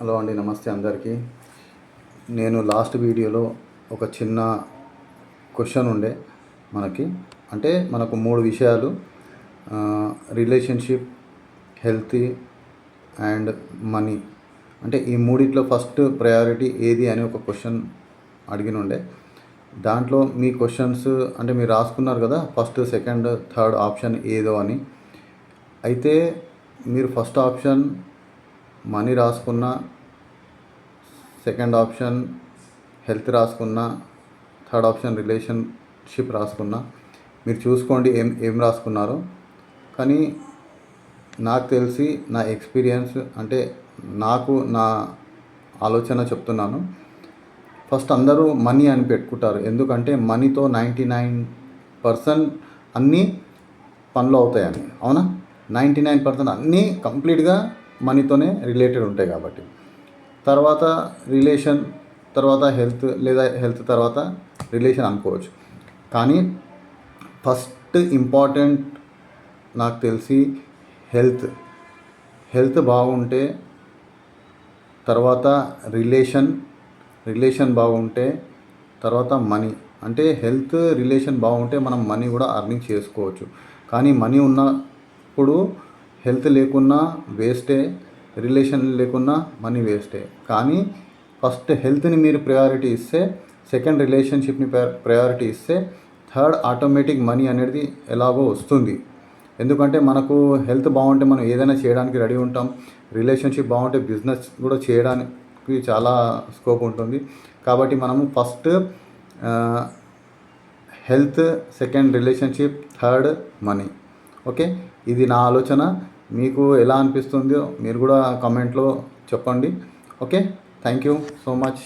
Hello అండి, నమస్తే అందరికీ. నేను లాస్ట్ వీడియోలో ఒక చిన్న క్వశ్చన్ ఉండే మనకు 3 విషయాలు: రిలేషన్షిప్, హెల్త్ అండ్ మనీ. ఈ మూడిట్లో ఫస్ట్ ప్రయారిటీ ఏది అని ఒక క్వశ్చన్ అడిగినుండే. దాంట్లో మీ క్వశ్చన్స్ మీరు రాసుకున్నారు కదా, ఫస్ట్, సెకండ్, థర్డ్ ఆప్షన్ ఏదో అని. అయితే మీరు ఫస్ట్ ఆప్షన్ మనీ రాసుకున్నా, సెకండ్ ఆప్షన్ హెల్త్ రాసుకున్నా, థర్డ్ ఆప్షన్ రిలేషన్షిప్ రాసుకున్నా, మీరు చూసుకోండి ఏం రాసుకున్నారో. కానీ నాకు తెలిసి, నా ఎక్స్పీరియన్స్ నా ఆలోచన చెప్తున్నాను. ఫస్ట్ అందరూ మనీ అని పెట్టుకుంటారు. ఎందుకంటే మనీతో 99% అన్నీ పనులు అవుతాయని. అవునా? 99% అన్నీ కంప్లీట్గా మనీతోనే రిలేటెడ్ ఉంటాయి కాబట్టి. తర్వాత రిలేషన్, తర్వాత హెల్త్, లేదా హెల్త్ తర్వాత రిలేషన్ అనుకోవచ్చు. కానీ ఫస్ట్ ఇంపార్టెంట్ నాకు తెలిసి హెల్త్ బాగుంటే, తర్వాత రిలేషన్ బాగుంటే, తర్వాత మనీ. హెల్త్, రిలేషన్ బాగుంటే మనం మనీ కూడా అర్నింగ్ చేసుకోవచ్చు. కానీ మనీ ఉన్నప్పుడు హెల్త్ లేకున్నా వేస్టే, రిలేషన్ లేకున్నా మనీ వేస్టే. కానీ ఫస్ట్ హెల్త్ని మీరు ప్రయారిటీ ఇస్తే, సెకండ్ రిలేషన్షిప్ని ప్రయారిటీ ఇస్తే, థర్డ్ ఆటోమేటిక్ మనీ అనేది ఎలాగో వస్తుంది. ఎందుకంటే మనకు హెల్త్ బాగుంటే మనం ఏదైనా చేయడానికి రెడీ ఉంటాం. రిలేషన్షిప్ బాగుంటే బిజినెస్ కూడా చేయడానికి చాలా స్కోప్ ఉంటుంది. కాబట్టి మనము first health, second relationship, third money. Okay, ఇది నా ఆలోచన. మీకు ఎలా అనిపిస్తుందో మీరు కూడా కామెంట్లో చెప్పండి. Okay, thank you so much.